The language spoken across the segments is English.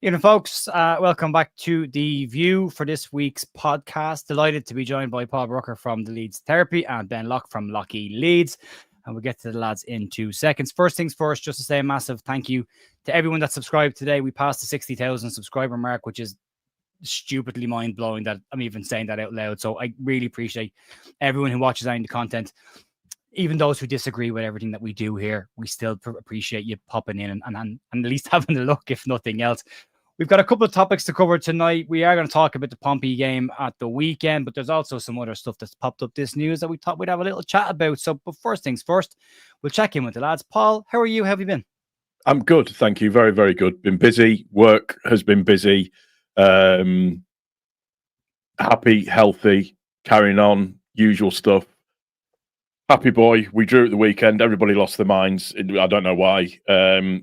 Evening, folks. Welcome back to The View for this week's podcast. Delighted to be joined by Paul Brooker from the Leeds Therapy and Ben Locke from Lockheed Leeds. And we'll get to the lads in 2 seconds. First things first, just to say a massive thank you to everyone that subscribed today. We passed the 60,000 subscriber mark, which is stupidly mind-blowing that I'm even saying that out loud. So I really appreciate everyone who watches any of the content. Even those who disagree with everything that we do here, we still appreciate you popping in and at least having a look, if nothing else. We've got a couple of topics to cover tonight. We are going to talk about the Pompey game at the weekend, but there's also some other stuff that's popped up this news that we thought we'd have a little chat about. So, but first things first, we'll check in with the lads. Paul, how are you? How have you been? I'm good, thank you. Very, very good. Been busy. Work has been busy. Happy, healthy, carrying on, usual stuff. Happy boy. We drew at the weekend. Everybody lost their minds. I don't know why.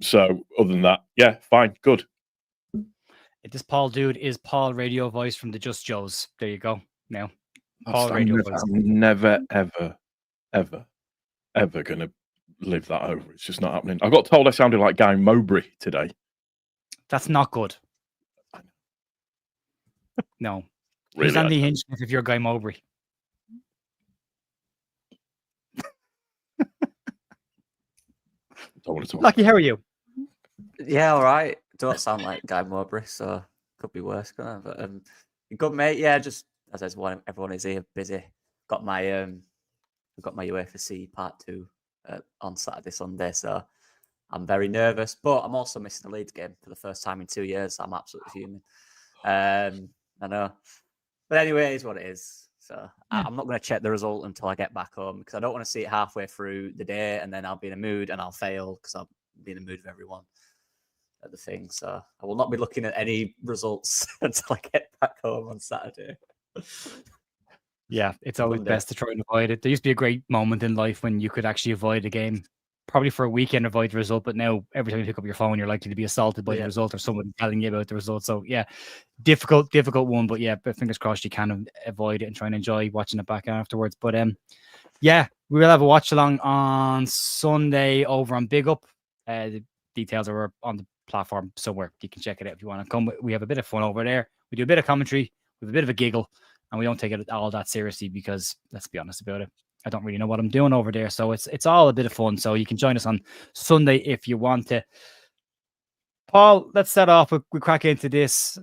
So other than that, yeah, fine, good. This Paul dude is Paul Radio Voice from the Just Joes. There you go. Now, Paul I'm Radio Voice. I'm never, ever going to live that over. It's just not happening. I got told I sounded like Guy Mowbray today. That's not good. No. Really? Who's Andy Hinchcliffe if you're Guy Mowbray? Lucky, how are you? Yeah, all right. Don't sound like Guy Mowbray, so could be worse. But good, mate. Yeah, just as I said, everyone is here busy. Got my UEFA C Part 2 on Saturday, Sunday, so I'm very nervous. But I'm also missing the Leeds game for the first time in 2 years. I'm absolutely fuming. I know, but anyway, it is what it is. So I'm not going to check the result until I get back home because I don't want to see it halfway through the day and then I'll be in a mood and I'll fail because I'll be in the mood with everyone at the thing. So I will not be looking at any results until I get back home on Saturday. Yeah, it's always best to try and avoid it. There used to be a great moment in life when you could actually avoid a game, probably for a weekend, avoid the result. But now every time you pick up your phone, you're likely to be assaulted by the result or someone telling you about the result. So yeah, difficult one. But yeah, but fingers crossed you can avoid it and try and enjoy watching it back afterwards. But yeah, we will have a watch along on Sunday over on Big Up. The details are on the platform somewhere. You can check it out if you want to come. We have a bit of fun over there. We do a bit of commentary. We have a bit of a giggle. And we don't take it all that seriously because, let's be honest about it, I don't really know what I'm doing over there. So it's all a bit of fun. So you can join us on Sunday if you want to. Paul, let's start off. We crack into this.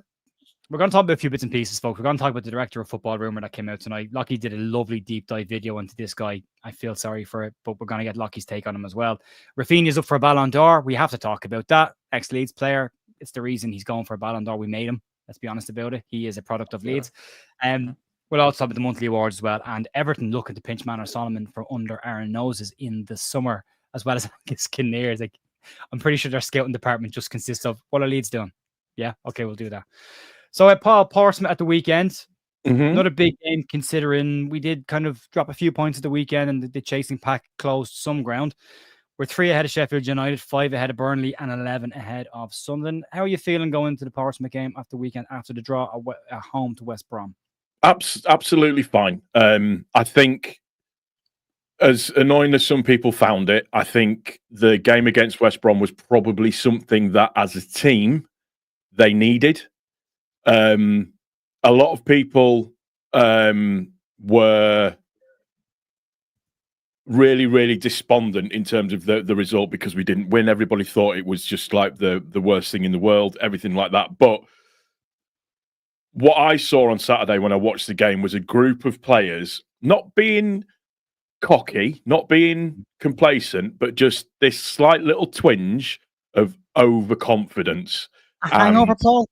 We're going to talk about a few bits and pieces, folks. We're going to talk about the director of football rumor that came out tonight. Lockie did a lovely deep dive video into this guy. I feel sorry for it, but we're going to get Lockie's take on him as well. Raphinha's up for a Ballon d'Or. We have to talk about that. Ex-Leeds player. It's the reason he's going for a Ballon d'Or. We made him. Let's be honest about it. He is a product of Leeds. We'll also talk about the monthly awards as well. And Everton looking to pinch Manor Solomon from under Aaron noses in the summer, as well as Kinnear. Like, I'm pretty sure their scouting department just consists of what are Leeds doing? Yeah, okay, we'll do that. So at Paul, Portsmouth at the weekend. Not a big game considering we did kind of drop a few points at the weekend and the chasing pack closed some ground. We're 3 ahead of Sheffield United, 5 ahead of Burnley, and 11 ahead of Sunderland. How are you feeling going into the Portsmouth game after the weekend, after the draw at home to West Brom? Absolutely fine. I think, as annoying as some people found it, I think the game against West Brom was probably something that, as a team, they needed. A lot of people were really, really despondent in terms of the result because we didn't win. Everybody thought it was just like the worst thing in the world, everything like that. But what I saw on Saturday when I watched the game was a group of players not being cocky, not being complacent, but just this slight little twinge of overconfidence. A hangover, Paul?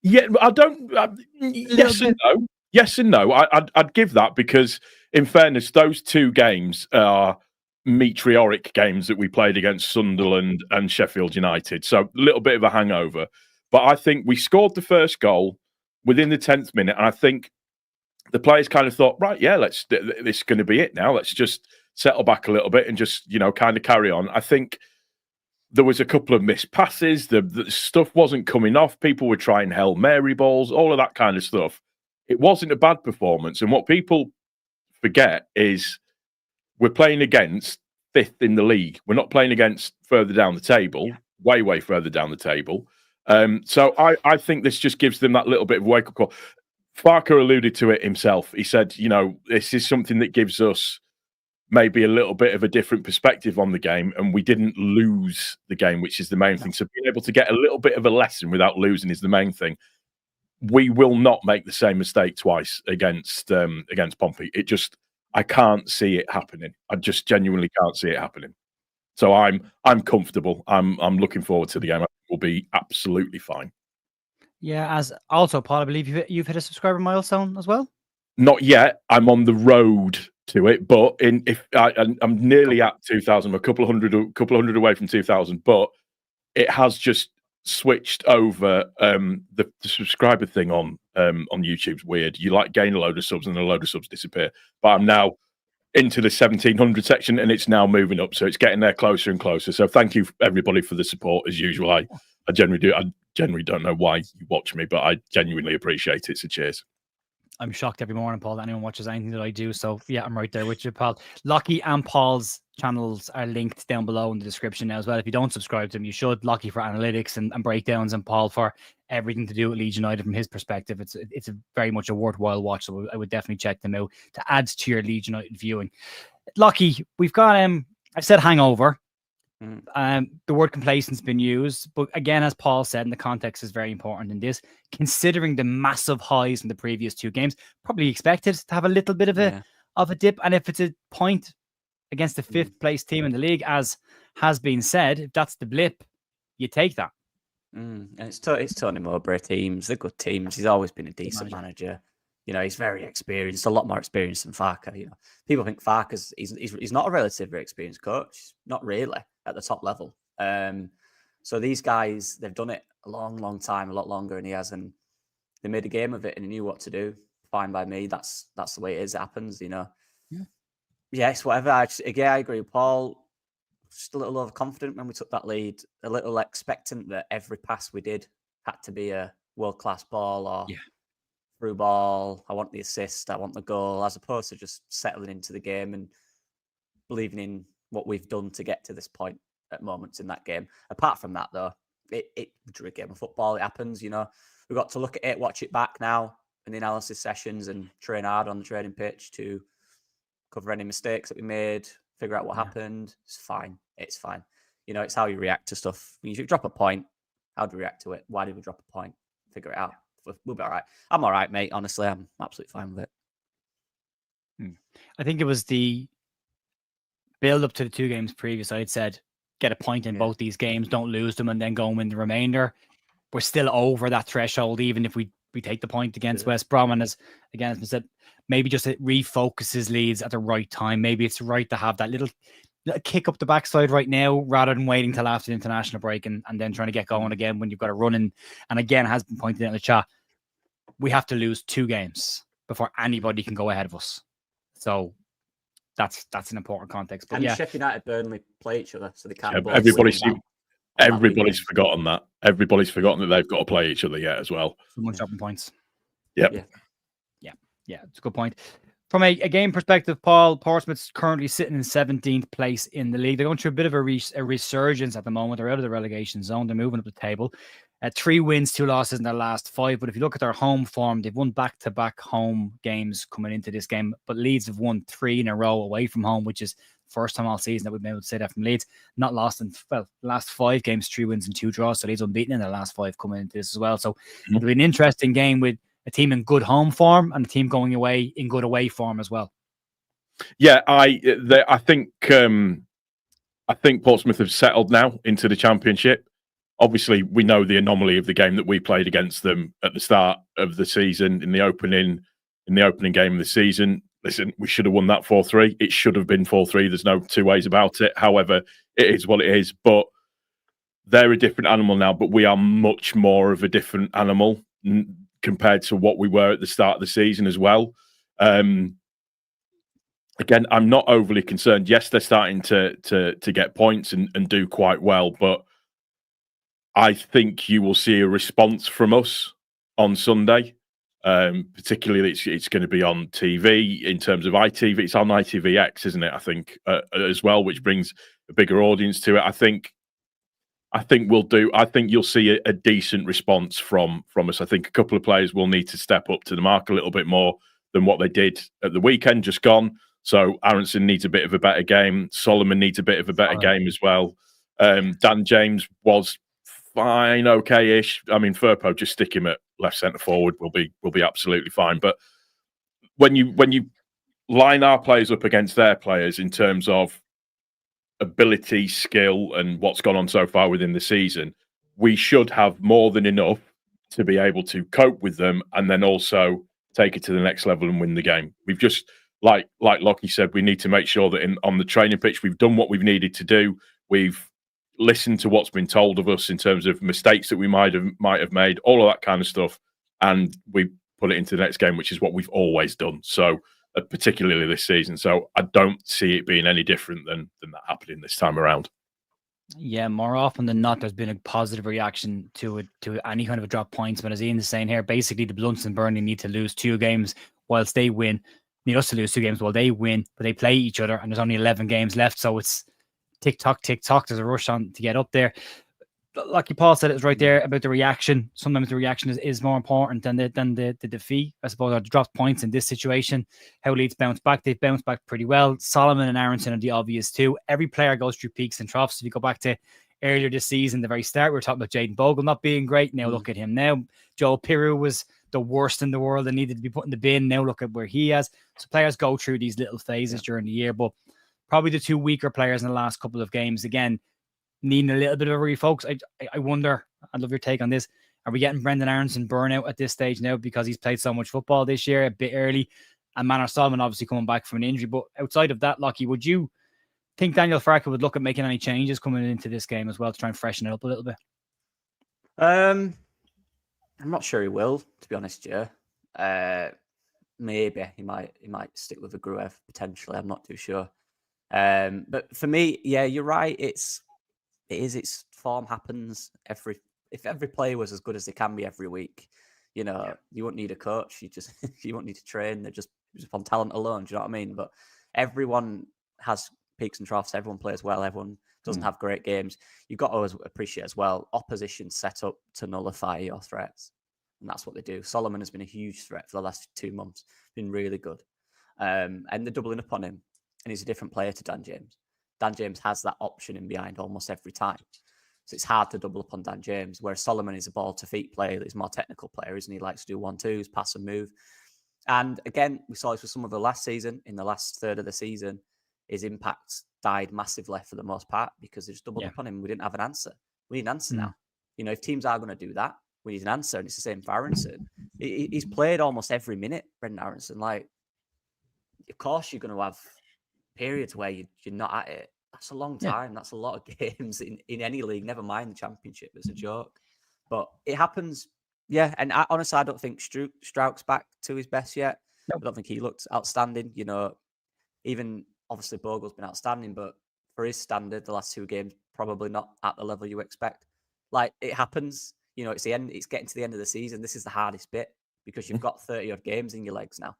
Yeah, I don't. Yes and no. Yes and no. I'd give that because, in fairness, those 2 games are meteoric games that we played against Sunderland and Sheffield United. So a little bit of a hangover. But I think we scored the first goal within the 10th minute, and I think the players kind of thought, right, yeah, this is going to be it now. Let's just settle back a little bit and just, kind of carry on. I think there was a couple of missed passes. The stuff wasn't coming off. People were trying Hail Mary balls, all of that kind of stuff. It wasn't a bad performance. And what people forget is we're playing against 5th in the league. We're not playing against further down the table, way further down the table. So I think this just gives them that little bit of wake-up call. Farker alluded to it himself. He said, this is something that gives us maybe a little bit of a different perspective on the game, and we didn't lose the game, which is the main thing. So being able to get a little bit of a lesson without losing is the main thing. We will not make the same mistake twice against Pompey. I can't see it happening. I just genuinely can't see it happening. So I'm comfortable. I'm looking forward to the game. I think we'll be absolutely fine. Yeah, as also, Paul, I believe you've hit a subscriber milestone as well. Not yet. I'm on the road to it, but I'm nearly at 2,000. A couple of hundred away from 2,000. But it has just switched over. The subscriber thing on YouTube's weird. You gain a load of subs and a load of subs disappear. But I'm now into the 1,700 section, and it's now moving up. So it's getting there closer and closer. So thank you everybody for the support as usual. I generally do. I generally don't know why you watch me, but I genuinely appreciate it. So cheers. I'm shocked every morning, Paul, that anyone watches anything that I do. So yeah, I'm right there with you, Paul. Lockie and Paul's channels are linked down below in the description now as well. If you don't subscribe to them, you should. Lockie for analytics and breakdowns, and Paul for everything to do with Leeds United from his perspective. It's very much a worthwhile watch, so I would definitely check them out to add to your Leeds United viewing. Lockie, we've got I've said hangover. The word complacent's been used, but again, as Paul said, and the context is very important in this, considering the massive highs in the previous two games, probably expected to have a little bit of a dip. And if it's a point against the fifth place team in the league, as has been said, if that's the blip, you take that. And it's Tony Mowbray teams. They're good teams. He's always been a decent manager. He's very experienced, a lot more experienced than Farker. People think Farker's he's not a relatively experienced coach. Not really at the top level. So these guys, they've done it a long, long time, a lot longer than he has, and they made a game of it and he knew what to do. Fine by me. That's the way it is. It happens, Yeah, it's whatever. I agree with Paul. Just a little overconfident when we took that lead, a little expectant that every pass we did had to be a world-class ball or through ball. I want the assist, I want the goal, as opposed to just settling into the game and believing in what we've done to get to this point at moments in that game. Apart from that, though, it drew a game of football. It happens, We've got to look at it, watch it back now in the analysis sessions and train hard on the training pitch to cover any mistakes that we made, figure out what happened. It's fine. It's fine. It's how you react to stuff. If you drop a point, how do we react to it? Why did we drop a point? Figure it out. We'll be all right. I'm all right, mate. Honestly, I'm absolutely fine with it. I think it was the build up to the two games previous. I'd said get a point in both these games, don't lose them, and then go and win the remainder. We're still over that threshold, even if we take the point against West Brom. And as been said, maybe just it refocuses Leeds at the right time. Maybe it's right to have that little kick up the backside right now rather than waiting till after the international break and then trying to get going again when you've got a run in. And again, has been pointed out in the chat, we have to lose 2 games before anybody can go ahead of us. So that's an important context. But and Sheffield United, Burnley play each other, so they can't. Everybody's forgotten that. Everybody's forgotten that they've got to play each other yet as well. Someone dropping points. Yep. Yeah, it's a good point. From a game perspective, Paul, Portsmouth's currently sitting in 17th place in the league. They're going through a bit of a resurgence at the moment. They're out of the relegation zone. They're moving up the table. 3 wins, 2 losses in their last 5. But if you look at their home form, they've won back-to-back home games coming into this game. But Leeds have won 3 in a row away from home, which is first time all season that we've been able to say that from Leeds. Not lost in, last 5 games, 3 wins and 2 draws. So Leeds unbeaten in their last 5 coming into this as well. So it'll be an interesting game with a team in good home form and a team going away in good away form as well. Yeah, I think Portsmouth have settled now into the Championship. Obviously, we know the anomaly of the game that we played against them at the start of the season in the opening game of the season. Listen, we should have won that 4-3. It should have been 4-3. There's no 2 ways about it. However, it is what it is. But they're a different animal now. But we are much more of a different animal compared to what we were at the start of the season as well. Again, I'm not overly concerned. Yes, they're starting to get points and do quite well, but I think you will see a response from us on Sunday. Particularly, it's going to be on TV in terms of ITV. It's on ITVX, isn't it? I think as well, which brings a bigger audience to it. I think I think we'll do. I think you'll see a decent response from us. I think a couple of players will need to step up to the mark a little bit more than what they did at the weekend just gone. So Aronson needs a bit of a better game. Solomon needs a bit of a better game as well. Dan James was fine, okay-ish. I mean, Firpo, just stick him at left centre forward. Will be absolutely fine. But when you line our players up against their players in terms of ability, skill, and what's gone on so far within the season, we should have more than enough to be able to cope with them and then also take it to the next level and win the game. We've just, like Lockie said, we need to make sure that on the training pitch, we've done what we've needed to do. We've listened to what's been told of us in terms of mistakes that we might have made, all of that kind of stuff, and we put it into the next game, which is what we've always done. So particularly this season. So I don't see it being any different than that happening this time around. Yeah, more often than not, there's been a positive reaction to any kind of a drop points. But as Ian is saying here, basically the Blunts and Burnley need to lose 2 games whilst they win. Need us to lose 2 games while they win, but they play each other, and there's only 11 games left. So it's tick tock. There's a rush on to get up there. Like Paul said, it's right there about the reaction. Sometimes the reaction is more important than the defeat, I suppose, or the dropped points in this situation. How Leeds bounce back. They've bounced back pretty well. Solomon and Aronson are the obvious two. Every player goes through peaks and troughs. If you go back to earlier this season, the very start, we were talking about Jayden Bogle not being great. Now look at him now. Joel Piroe was the worst in the world and needed to be put in the bin. Now look at where he is. So players go through these little phases during the year, but probably the 2 weaker players in the last couple of games, again, needing a little bit of a refocus. I wonder, I'd love your take on this. Are we getting Brendan Aronson burnout at this stage now because he's played so much football this year a bit early? And Manor Solomon obviously coming back from an injury. But outside of that, Lockie, would you think Daniel Farke would look at making any changes coming into this game as well to try and freshen it up a little bit? I'm not sure he will, to be honest, yeah. Maybe he might stick with a Gruev potentially. I'm not too sure. But for me, yeah, you're right. Its form happens if every player was as good as they can be every week, you wouldn't need a coach. You won't need to train. They're just on talent alone. Do you know what I mean? But everyone has peaks and troughs. Everyone plays well. Everyone doesn't have great games. You've got to appreciate as well, opposition set up to nullify your threats. And that's what they do. Solomon has been a huge threat for the last 2 months. Been really good. And they're doubling up on him. And he's a different player to Dan James. Dan James has that option in behind almost every time. So it's hard to double up on Dan James, whereas Solomon is a ball-to-feet player. He's a more technical player, isn't he? He likes to do 1-2s, pass and move. And again, we saw this with some of the last season. In the last third of the season, his impact died massively for the most part because they just doubled up on him. We didn't have an answer. We need an answer now. If teams are going to do that, we need an answer. And it's the same for Aronson. He's played almost every minute, Brendan Aronson. Like, of course, you're going to have periods where you're not at it. That's a long time. That's a lot of games in any league, never mind the Championship. It's a joke. But it happens, yeah. And honestly, I don't think Strouk's back to his best yet. Nope. I don't think he looked outstanding. Even obviously Bogle's been outstanding, but for his standard, the last 2 games, probably not at the level you expect. Like, it happens. It's the end. It's getting to the end of the season. This is the hardest bit because you've got 30-odd games in your legs now.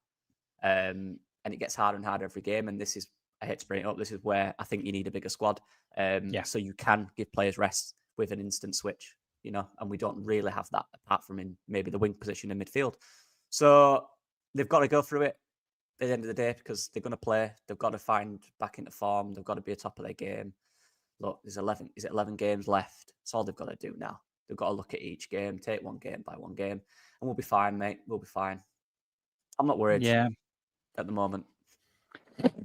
And it gets harder and harder every game. And this is, I hate to bring it up, this is where I think you need a bigger squad. So you can give players rest with an instant switch, and we don't really have that apart from in maybe the wing position in midfield. So they've got to go through it at the end of the day because they're going to play. They've got to find back into form. They've got to be at top of their game. Look, there's 11 games left. That's all they've got to do now. They've got to look at each game, take one game by one game, and we'll be fine, mate. We'll be fine. I'm not worried at the moment.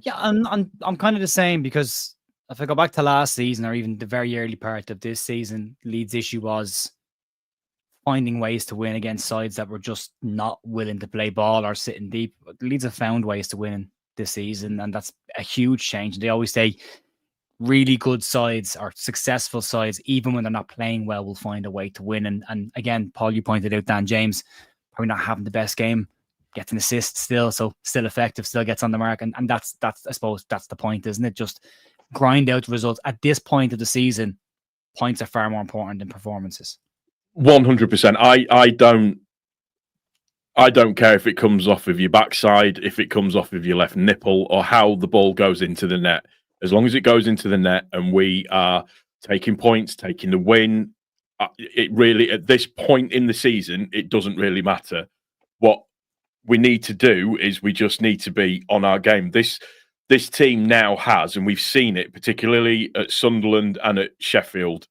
Yeah, I'm kind of the same because if I go back to last season or even the very early part of this season, Leeds' issue was finding ways to win against sides that were just not willing to play ball or sitting deep. Leeds have found ways to win this season, and that's a huge change. They always say really good sides or successful sides, even when they're not playing well, will find a way to win. And again, Paul, you pointed out Dan James probably not having the best game. Gets an assist still, so still effective, still gets on the mark. And that's I suppose that's the point, isn't it? Just grind out the results. At this point of the season, points are far more important than performances. 100%. I don't care if it comes off of your backside, if it comes off of your left nipple, or how the ball goes into the net. As long as it goes into the net and we are taking points, taking the win. It really, at this point in the season, it doesn't really matter. What we need to do is we just need to be on our game. This team now has, and we've seen it, particularly at Sunderland and at Sheffield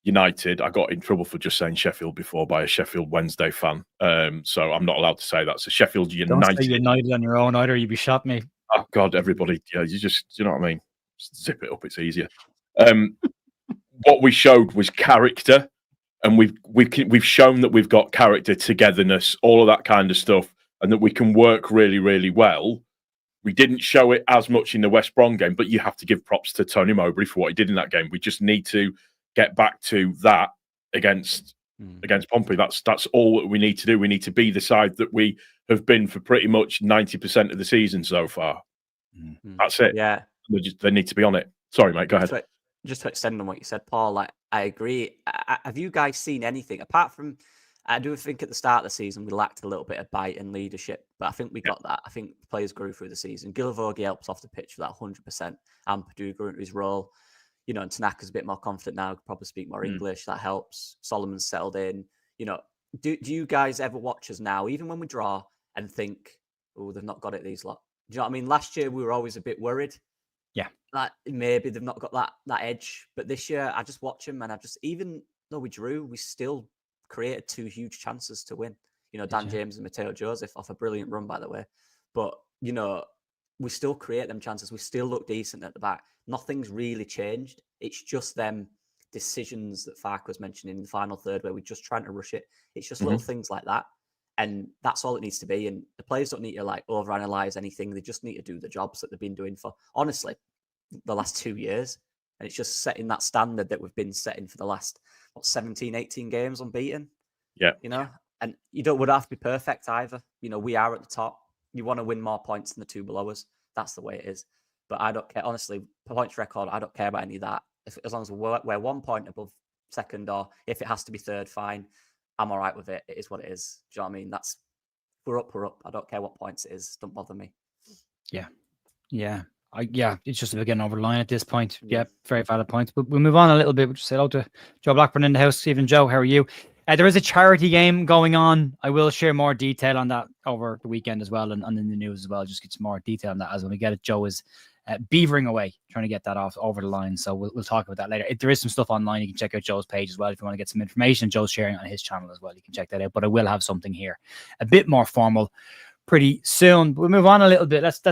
United. I got in trouble for just saying Sheffield before by a Sheffield Wednesday fan. So I'm not allowed to say that. So Sheffield United. Don't say United on your own either. You'd be shot, me. Oh God, everybody. Yeah, you know what I mean? Just zip it up. It's easier. What we showed was character, and we've shown that we've got character, togetherness, all of that kind of stuff, and that we can work really, really well. We didn't show it as much in the West Brom game, but you have to give props to Tony Mowbray for what he did in that game. We just need to get back to that against Pompey. That's all that we need to do. We need to be the side that we have been for pretty much 90% of the season so far. That's it. Yeah, they need to be on it. Sorry, mate. Go ahead. Just to extend on what you said, Paul. Like, I agree. Have you guys seen anything apart from? I do think at the start of the season we lacked a little bit of bite and leadership, but I think we got that. I think players grew through the season. Gilavogi helps off the pitch for that 100%. And Purdue grew into his role. You know, and Tanaka's a bit more confident now, could probably speak more English. That helps. Solomon's settled in. You know, do you guys ever watch us now, even when we draw, and think, oh, they've not got it, these lot? Do you know what I mean? Last year we were always a bit worried. Yeah. That maybe they've not got that edge. But this year I just watch them, and even though we drew, we still created 2 huge chances to win. You know, Dan James and Mateo Joseph off a brilliant run, by the way. But, you know, we still create them chances. We still look decent at the back. Nothing's really changed. It's just them decisions that Farke was mentioning in the final third where we're just trying to rush it. It's just little things like that. And that's all it needs to be. And the players don't need to like overanalyze anything. They just need to do the jobs that they've been doing for, honestly, the last 2 years. And it's just setting that standard that we've been setting for the last, 17, 18 games unbeaten. Yeah. You know, and you would have to be perfect either. You know, we are at the top. You want to win more points than the 2 below us. That's the way it is. But I don't care. Honestly, points record, I don't care about any of that. As long as we're 1 point above second, or if it has to be third, fine. I'm all right with it. It is what it is. Do you know what I mean? We're up. I don't care what points it is. Don't bother me. Yeah. It's just a getting over the line at this point. Yeah, very valid points. But we'll move on a little bit. We'll just say hello to Joe Blackburn in the house. Stephen, Joe, how are you? There is a charity game going on. I will share more detail on that over the weekend as well, and in the news as well. Just get some more detail on that as when we get it. Joe is beavering away, trying to get that off over the line. So we'll talk about that later. If there is some stuff online, you can check out Joe's page as well. If you want to get some information, Joe's sharing on his channel as well. You can check that out. But I will have something here a bit more formal pretty soon. But we'll move on a little bit. Let's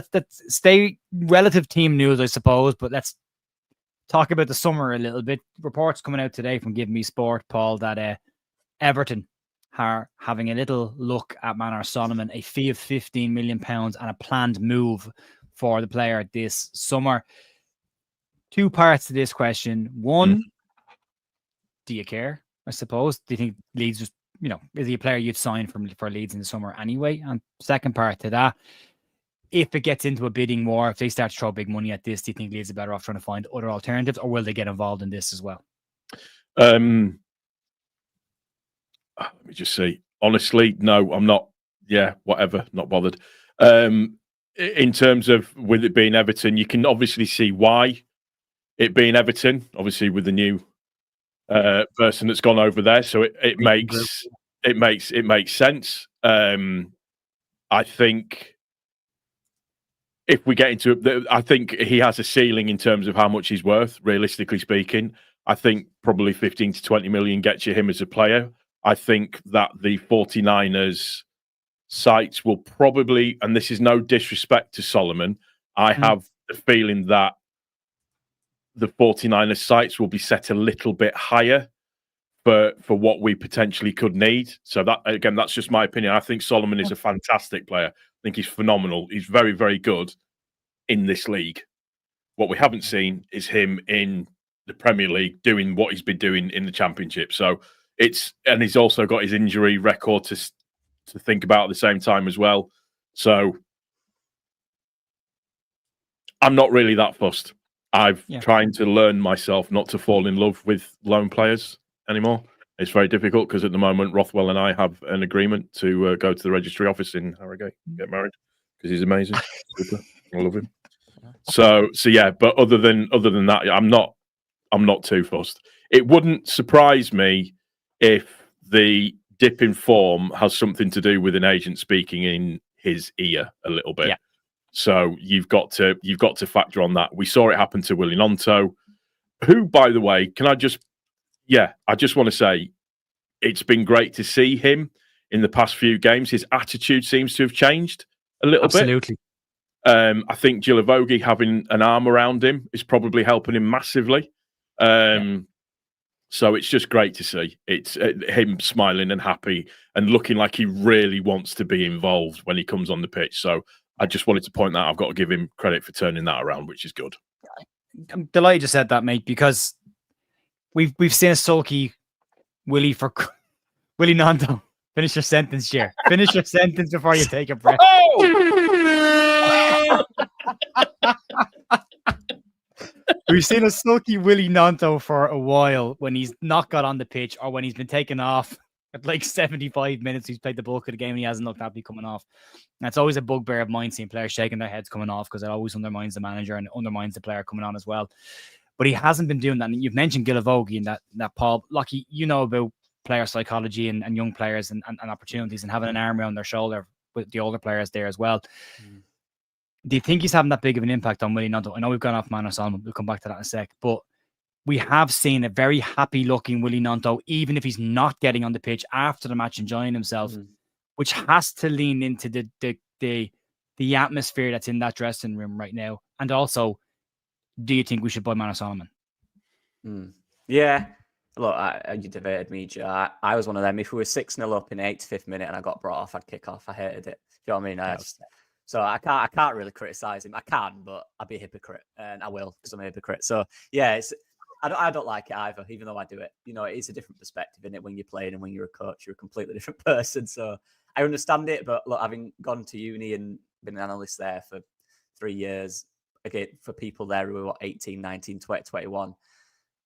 stay relative team news, I suppose. But let's talk about the summer a little bit. Reports coming out today from Give Me Sport, Paul, that Everton are having a little look at Manor Solomon, a fee of £15 million and a planned move for the player this summer. 2 parts to this question. One, do you care? I suppose. Do you think Leeds just, is he a player you'd sign for Leeds in the summer anyway? And second part to that, if it gets into a bidding war, if they start to throw big money at this, do you think Leeds are better off trying to find other alternatives, or will they get involved in this as well? Let me just see. Honestly, no, I'm not. Yeah, whatever, not bothered. In terms of with it being Everton, you can obviously see why it being Everton, obviously with the new person that's gone over there. So it makes sense. I think if we get into it, I think he has a ceiling in terms of how much he's worth, realistically speaking. I think probably 15 to 20 million gets you him as a player. I think that the 49ers sites will probably, and this is no disrespect to Solomon, I have the feeling that the 49ers sites will be set a little bit higher for what we potentially could need. So that, again, that's just my opinion. I think Solomon is a fantastic player. I think he's phenomenal. He's very, very good in this league. What we haven't seen is him in the Premier League doing what he's been doing in the Championship. So and he's also got his injury record to think about at the same time as well. So I'm not really that fussed. I've trying to learn myself not to fall in love with loan players anymore. It's very difficult because at the moment Rothwell and I have an agreement to go to the registry office in Harrogate, get married, because he's amazing. Super. I love him. So yeah, but other than that, I'm not I'm not too fussed. It wouldn't surprise me if the dip in form has something to do with an agent speaking in his ear a little bit. Yeah. So you've got to factor on that. We saw it happen to Willie Nonto, who, by the way, I just want to say it's been great to see him in the past few games. His attitude seems to have changed a little bit. Absolutely. I think Gilavogi having an arm around him is probably helping him massively. So it's just great to see. It's him smiling and happy and looking like he really wants to be involved when he comes on the pitch. So I just wanted to point that out. I've got to give him credit for turning that around, which is good. I'm delighted you said that, mate, because we've seen a sulky Willie Nando. Finish your sentence, Jer. Finish your sentence before you take a breath. We've seen a sulky Willie Nonto for a while when he's not got on the pitch or when he's been taken off at like 75 minutes. He's played the bulk of the game and he hasn't looked happy coming off. And it's always a bugbear of mine seeing players shaking their heads coming off because it always undermines the manager and undermines the player coming on as well. But he hasn't been doing that. And you've mentioned Gilavogi and that Paul. Lucky, you know about player psychology and young players and opportunities and having an arm around their shoulder with the older players there as well. Do you think he's having that big of an impact on Willie Nonto? I know we've gone off Manor Solomon. We'll come back to that in a sec. But we have seen a very happy-looking Willie Nonto, even if he's not getting on the pitch after the match enjoying himself, which has to lean into the atmosphere that's in that dressing room right now. And also, do you think we should buy Manor Solomon? Yeah. Look, you debated me, Joe. I was one of them. If we were 6-0 up in the 85th minute and I got brought off, I'd kick off. I hated it. Do you know what I mean? So I can't really criticize him. I can, but I'd be a hypocrite, and I will because I'm a hypocrite. So yeah, I don't like it either, even though I do it. You know, it is a different perspective in it when you're playing and when you're a coach, you're a completely different person. So I understand it, but look, having gone to uni and been an analyst there for 3 years, again, for people there who are 18, 19, 20, 21,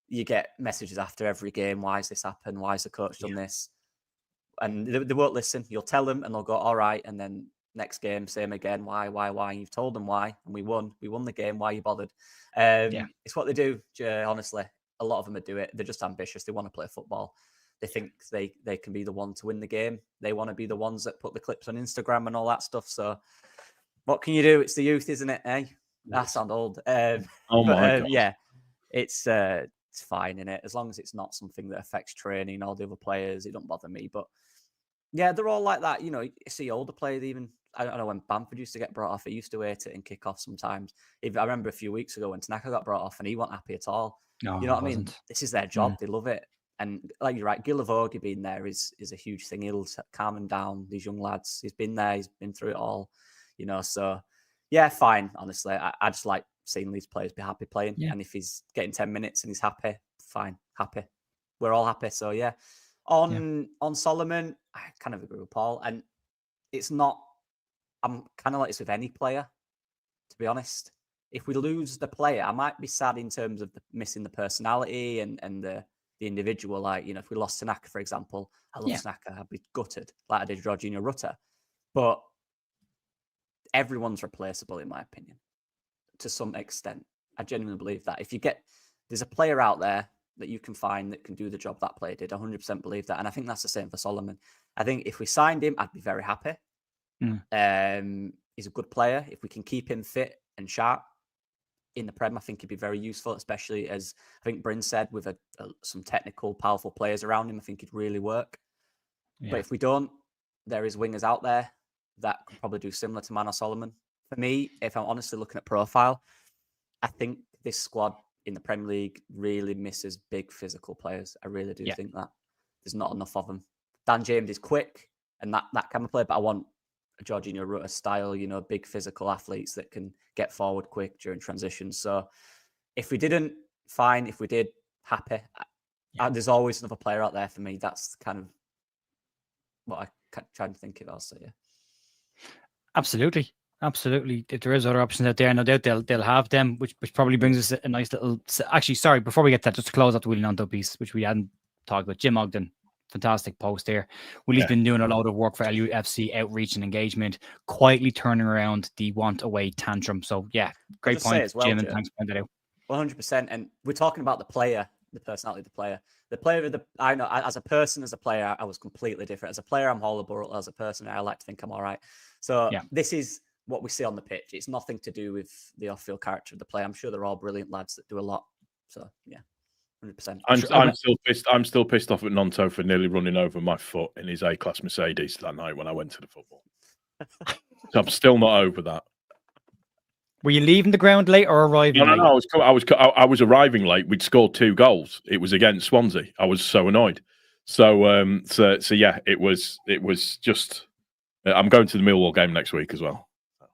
you get messages after every game. Why has this happened? Why has the coach done this? And they won't listen. You'll tell them and they'll go, all right. And then next game, same again. Why? And you've told them why, and we won. We won the game. Why are you bothered? It's what they do. Honestly, a lot of them do it. They're just ambitious. They want to play football. They think they can be the one to win the game. They want to be the ones that put the clips on Instagram and all that stuff. So, what can you do? It's the youth, isn't it? Eh? That sounds old. Oh my God. Yeah, it's fine in it as long as it's not something that affects training or the other players. It don't bother me. But yeah, they're all like that. You know, you see older players even. I don't know when Bamford used to get brought off. He used to hate it and kick off sometimes. I remember a few weeks ago when Tanaka got brought off and he wasn't happy at all. No, you know what I mean? This is their job. They love it. And like you're right, Gilavogi being there is a huge thing. He'll calm them down, these young lads. He's been there. He's been through it all. You know, so yeah, fine. Honestly, I just like seeing these players be happy playing. Yeah. And if he's getting 10 minutes and he's happy, fine, happy. We're all happy. So yeah. On Solomon, I kind of agree with Paul. And it's not, I'm kind of like this with any player, to be honest. If we lose the player, I might be sad in terms of missing the personality and the individual. Like, you know, if we lost Tanaka, for example, I love Tanaka, I'd be gutted, like I did Jorginho Rutter. But everyone's replaceable, in my opinion, to some extent. I genuinely believe that. There's a player out there that you can find that can do the job that player did. 100% believe that. And I think that's the same for Solomon. I think if we signed him, I'd be very happy. He's a good player. If we can keep him fit and sharp in the Prem, I think he'd be very useful, especially as I think Bryn said, with some technical, powerful players around him. I think he'd really work. But if we don't, there is wingers out there that could probably do similar to Manor Solomon. For me, if I'm honestly looking at profile, I think this squad in the Premier League really misses big physical players. I really do think that. There's not enough of them. Dan James is quick and that kind of player, but I want a Jorginho Rutter style, you know, big physical athletes that can get forward quick during transitions. So if we didn't, fine. If we did, happy. There's always another player out there for me. That's kind of what I try to think of also, yeah. Absolutely. If there is other options out there, no doubt they'll have them, which probably brings us a nice little... Actually, sorry, before we get to that, just to close out the Willie Nonto piece, which we hadn't talked about, Jim Ogden, fantastic post there. Willie's been doing a lot of work for LUFC outreach and engagement, quietly turning around the want away tantrum. So yeah, great point, well, Jim, and thanks for pointing that out. 100%. And we're talking about the player, the personality of the player. The player of the I know as a person, as a player, I was completely different. As a player, I'm horrible. As a person, I like to think I'm all right. So this is what we see on the pitch. It's nothing to do with the off-field character of the player. I'm sure they're all brilliant lads that do a lot. So yeah, 100%. I'm still pissed. I'm still pissed off at Nonto for nearly running over my foot in his A-class Mercedes that night when I went to the football. So I'm still not over that. Were you leaving the ground late or arriving late? No. I was arriving late. We'd scored 2 goals. It was against Swansea. I was so annoyed. So yeah, it was just. I'm going to the Millwall game next week as well.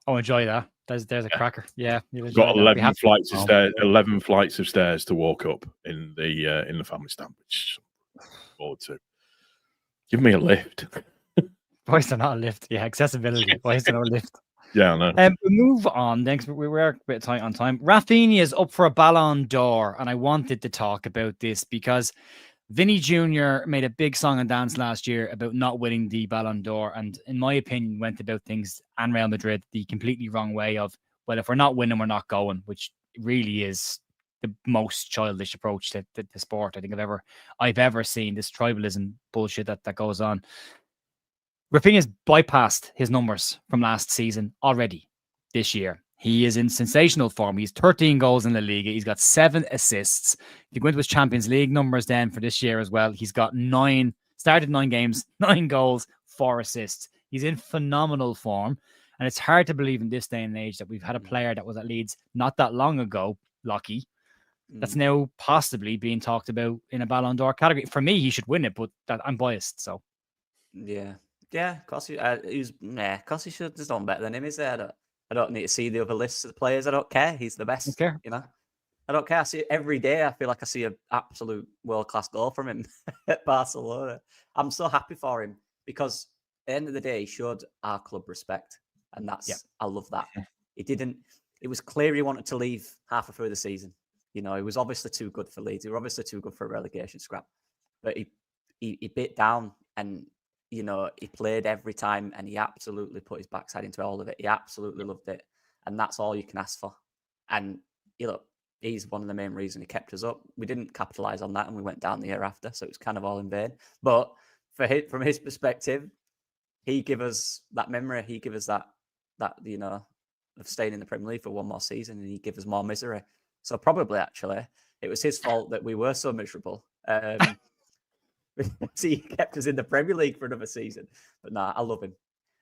Oh, enjoy that. There's a cracker. Yeah, got 11 flights of stairs. 11 flights of stairs to walk up in the family stand, which I'm looking forward to. Give me a lift. Why is there not a lift? Yeah, accessibility. Why is there no lift? Yeah, I know. We move on. Thanks. We were a bit tight on time. Raphinha is up for a Ballon d'Or, and I wanted to talk about this because Vinny Jr. made a big song and dance last year about not winning the Ballon d'Or, and in my opinion, went about things and Real Madrid the completely wrong way of, well, if we're not winning, we're not going, which really is the most childish approach to the sport I think I've ever seen. This tribalism bullshit that goes on. Raphinha's bypassed his numbers from last season already this year. He is in sensational form. He's 13 goals in La Liga. He's got 7 assists. If you go into his Champions League numbers then for this year as well, he's got started 9 games, 9 goals, 4 assists. He's in phenomenal form. And it's hard to believe in this day and age that we've had a player that was at Leeds not that long ago, Lockie, that's now possibly being talked about in a Ballon d'Or category. For me, he should win it, but I'm biased, so. Yeah, of course he should have done better than him, is there? I don't need to see the other lists of the players. I don't care. He's the best. Okay. You know, I don't care. I see it every day. I feel like I see an absolute world-class goal from him at Barcelona. I'm so happy for him because at the end of the day, he showed our club respect. And I love that. It was clear he wanted to leave halfway through the season. You know, he was obviously too good for Leeds. He was obviously too good for a relegation scrap. But he bit down and, you know, he played every time and he absolutely put his backside into all of it. He absolutely loved it. And that's all you can ask for. And, you know, he's one of the main reasons he kept us up. We didn't capitalise on that and we went down the year after. So it was kind of all in vain. But from his perspective, he gave us that memory. He gave us that, you know, of staying in the Premier League for one more season, and he gave us more misery. So probably, actually, it was his fault that we were so miserable. He kept us in the Premier League for another season. But nah, I love him.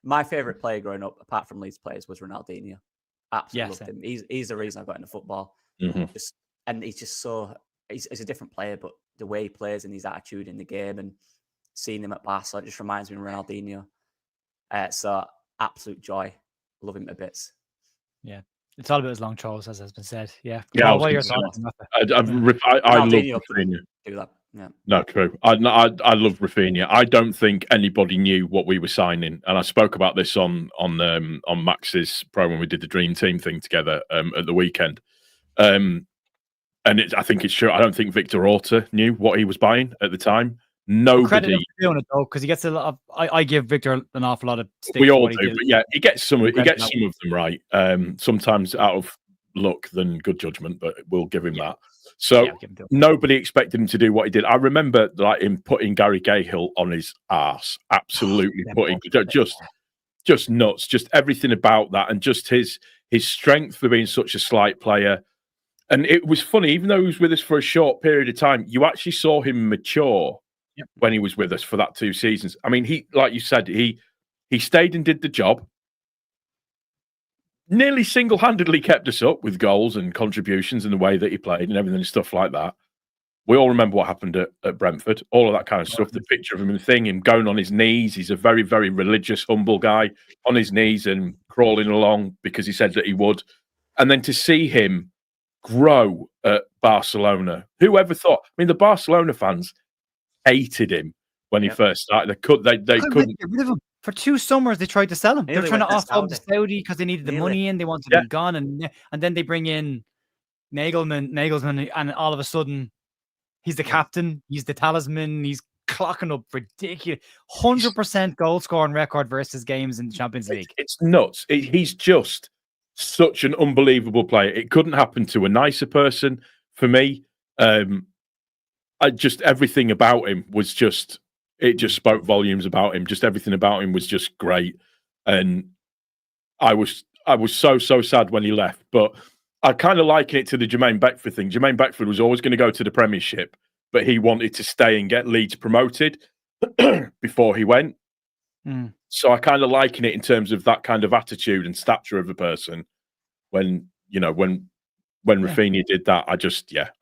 My favourite player growing up, apart from Leeds players, was Ronaldinho. Absolutely loved him. He's the reason I got into football. And he's just he's a different player, but the way he plays and his attitude in the game and seeing him at Barcelona just reminds me of Ronaldinho. So absolute joy. Love him to bits. Yeah. It's all about his long throws, as has been said. Yeah. Yeah. What are your thoughts? I love Raphinha. Do that. Yeah. No, true. I love Raphinha. I don't think anybody knew what we were signing, and I spoke about this on Max's pro when we did the Dream Team thing together at the weekend. And I think it's true. I don't think Victor Orta knew what he was buying at the time. Nobody. Credit him for doing it though, because he gets a lot of. I give Victor an awful lot of. We all do, but yeah, he gets some of them right. Sometimes out of luck than good judgment, but we'll give him that. So nobody expected him to do what he did. I remember like him putting Gary Cahill on his arse, absolutely putting just nuts, just everything about that, and just his strength for being such a slight player. And it was funny, even though he was with us for a short period of time, you actually saw him mature when he was with us for that 2 seasons. I mean, he, like you said, he stayed and did the job. Nearly single-handedly kept us up with goals and contributions and the way that he played and everything and stuff like that. We all remember what happened at Brentford, all of that kind of stuff. The picture of him and the thing, him going on his knees. He's a very, very religious, humble guy on his knees and crawling along because he said that he would. And then to see him grow at Barcelona, whoever thought? I mean, the Barcelona fans hated him when he first started. They couldn't get rid of him. For 2 summers, they tried to sell him. They were trying to offload him to Saudi because they needed the money in. They wanted him gone, and then they bring in Nagelsmann, and all of a sudden, he's the captain. He's the talisman. He's clocking up ridiculous 100% goal scoring record versus games in the Champions League. It's nuts. He's just such an unbelievable player. It couldn't happen to a nicer person for me. Everything about him was just spoke volumes about him. Just everything about him was just great. And I was so sad when he left, but I kind of liken it to the Jermaine Beckford thing. Jermaine Beckford was always going to go to the Premiership, but he wanted to stay and get Leeds promoted before he went. So I kind of liken it in terms of that kind of attitude and stature of a person. When Raphinha did that,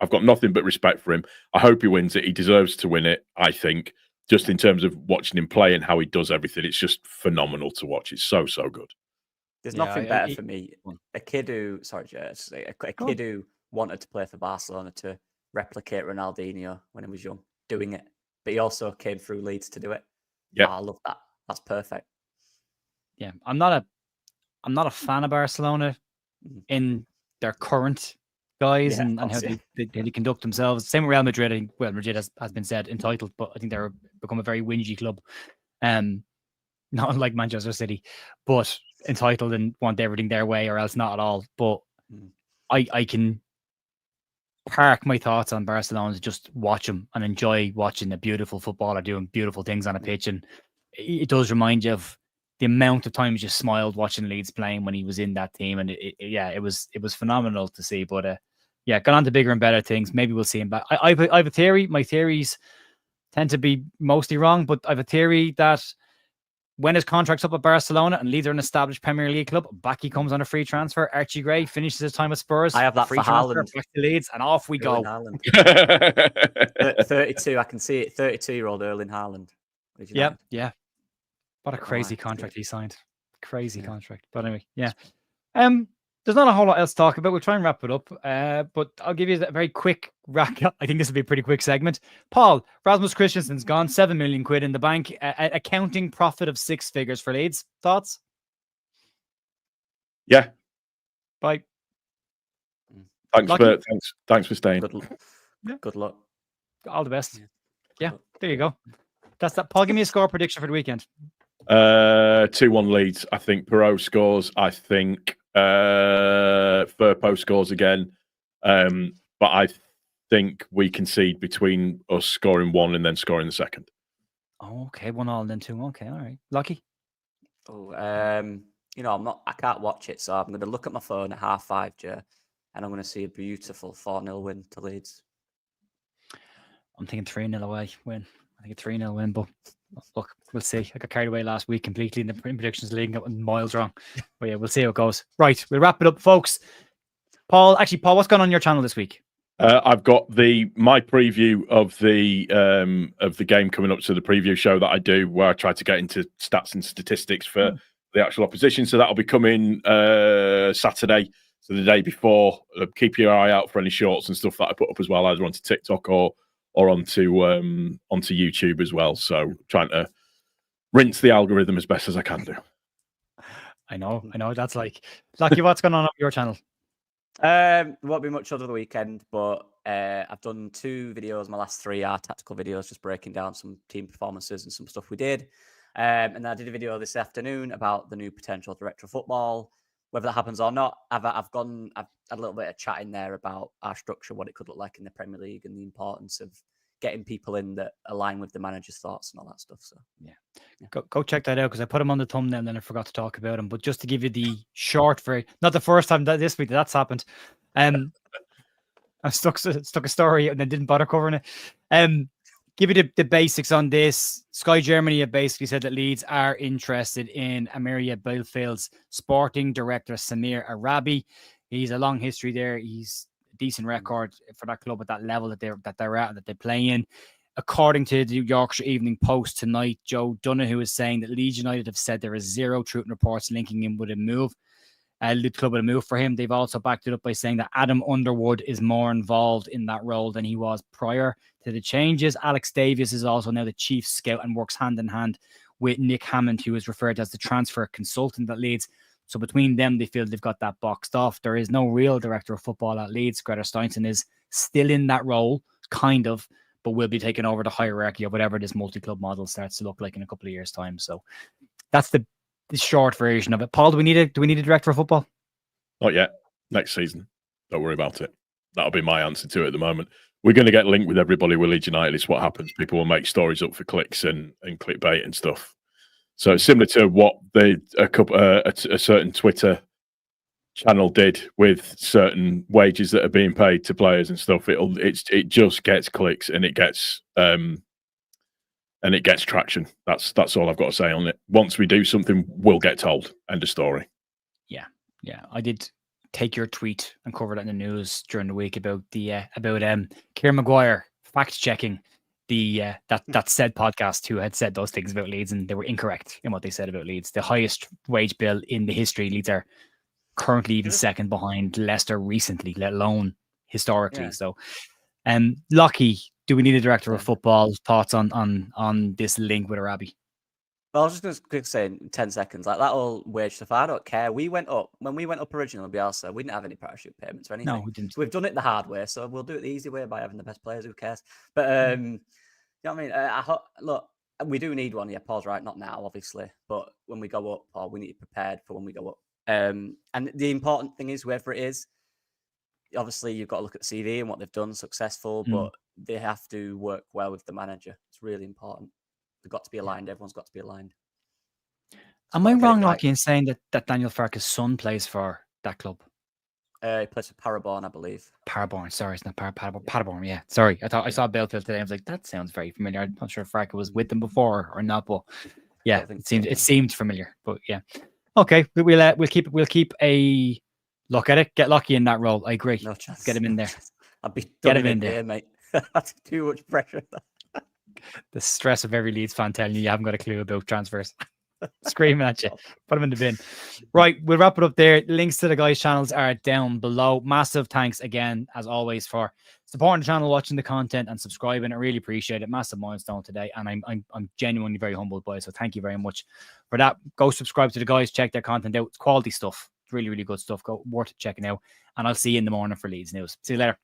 I've got nothing but respect for him. I hope he wins it. He deserves to win it, I think, just in terms of watching him play and how he does everything. It's just phenomenal to watch. It's so good. There's nothing better for me. A kid who, kid who wanted to play for Barcelona to replicate Ronaldinho when he was young, doing it. But he also came through Leeds to do it. Yeah, I love that. That's perfect. Yeah, I'm not a fan of Barcelona in their current guys and how they conduct themselves. Same with Real Madrid. I think Madrid has been said entitled, but I think they're become a very whingy club. Not unlike Manchester City, but entitled and want everything their way or else not at all. But I can park my thoughts on Barcelona to just watch them and enjoy watching a beautiful footballer doing beautiful things on a pitch. And it does remind you of the amount of times you smiled watching Leeds playing when he was in that team. And it was phenomenal to see. But gone on to bigger and better things. Maybe we'll see him back. I have a theory. My theories tend to be mostly wrong, but I have a theory that when his contract's up at Barcelona and Leeds are an established Premier League club, back he comes on a free transfer. Archie Gray finishes his time at Spurs. I have that free for transfer, Haaland. back to Leeds, and off we go. 32, I can see it. 32-year-old Erling Haaland. Yeah. What a crazy contract he signed. Crazy contract. But anyway, there's not a whole lot else to talk about. We'll try and wrap it up. But I'll give you a very quick wrap. I think this will be a pretty quick segment. Paul, Rasmus Christensen's gone. 7 million quid in the bank. Accounting profit of 6 figures for Leeds. Thoughts? Yeah. Bye. Thanks for staying. Good luck. All the best. Yeah, there you go. That's that. Paul, give me a score prediction for the weekend. 2-1 Leeds. I think Perot scores. I think Firpo scores again. But I think we concede between us scoring one and then scoring the second. Oh, okay. 1-1 and then 2. Okay, all right. Lucky. I can't watch it, so I'm going to look at my phone at 5:30, Joe, and I'm going to see a beautiful 4-0 win to Leeds. I'm thinking 3-0 away win. I think a 3-0 win, but look, we'll see. I got carried away last week completely in the predictions league, got miles wrong. But yeah, we'll see how it goes. Right, we'll wrap it up, folks. Paul, what's going on your channel this week? I've got my preview of the game coming up, to the preview show that I do, where I try to get into stats and statistics for the actual opposition. So that'll be coming Saturday, so the day before. Keep your eye out for any shorts and stuff that I put up as well, either onto TikTok or onto YouTube as well. So trying to rinse the algorithm as best as I can do. I know. That's like Lucky. What's going on your channel? Won't be much over the weekend, but I've done 2 videos. My last 3 are tactical videos, just breaking down some team performances and some stuff we did. And I did a video this afternoon about the new potential director of football. Whether that happens or not, I've had a little bit of chat in there about our structure, what it could look like in the Premier League, and the importance of getting people in that align with the manager's thoughts and all that stuff. So go check that out, because I put him on the thumbnail and then I forgot to talk about him. But just to give you the short version, not the first time this week that's happened. I stuck a story and then didn't bother covering it. Give you the basics on this. Sky Germany have basically said that Leeds are interested in Amiria Bielefield's sporting director, Samir Arabi. He's a long history there. He's a decent record for that club at that level that they're at, that they play in. According to the Yorkshire Evening Post tonight, Joe Donoghue is saying that Leeds United have said there is 0 truth in reports linking him with a move. The club with a move for him. They've also backed it up by saying that Adam Underwood is more involved in that role than he was prior to the changes. Alex Davies is also now the chief scout and works hand in hand with Nick Hammond, who is referred to as the transfer consultant at Leeds. So between them, they feel they've got that boxed off. There is no real director of football at Leeds. Greta Steinson is still in that role, kind of, but will be taking over the hierarchy of whatever this multi-club model starts to look like in a couple of years' time. So that's the short version of it. Paul, do we need a director of football? Not yet. Next season. Don't worry about it. That'll be my answer to it at the moment. We're going to get linked with everybody with Leeds United. It's what happens. People will make stories up for clicks and clickbait and stuff. So it's similar to what a certain Twitter channel did with certain wages that are being paid to players and stuff. It just gets clicks and it gets traction. That's all I've got to say on it. Once we do something, we'll get told. End of story. Yeah. I did take your tweet and cover that in the news during the week about Kieran Maguire fact checking that said podcast who had said those things about Leeds, and they were incorrect in what they said about Leeds. The highest wage bill in the history. Leeds are currently even second behind Leicester recently, let alone historically. Yeah. So, Lockie, do we need a director of football? Thoughts on this link with Arabi? Well, I was just going to quickly say in 10 seconds, like that whole wage stuff, I don't care. When we went up originally, Bielsa, we didn't have any parachute payments or anything. No, we didn't. So we've done it the hard way, so we'll do it the easy way by having the best players. Who cares? But you know what I mean? Look, we do need one. Yeah, Paul's right. Not now, obviously, but when we go up, Paul, we need to be prepared for when we go up. And the important thing is, whoever it is, obviously you've got to look at the CV and what they've done successful, but they have to work well with the manager. It's really important. They've got to be aligned. Everyone's got to be aligned. Am I wrong, Lockie, in saying that Daniel Farke's son plays for that club? He plays for Paderborn, I believe. Paderborn, sorry, it's not Paderborn. Yeah, sorry. I saw Belfield today. I was like, that sounds very familiar. I'm not sure if Farke was with them before or not, but yeah, it seemed familiar. But yeah, okay, we'll keep a look at it. Get Lockie in that role. I agree. No chance. Get him in there. I'd be get him in there, mate. That's too much pressure. The stress of every Leeds fan telling you haven't got a clue about transfers. Screaming at you. Put them in the bin. Right, we'll wrap it up there. Links to the guys' channels are down below. Massive thanks again, as always, for supporting the channel, watching the content, and subscribing. I really appreciate it. Massive milestone today, and I'm genuinely very humbled by it. So thank you very much for that. Go subscribe to the guys. Check their content out. It's quality stuff. It's really, really good stuff. Worth checking out. And I'll see you in the morning for Leeds news. See you later.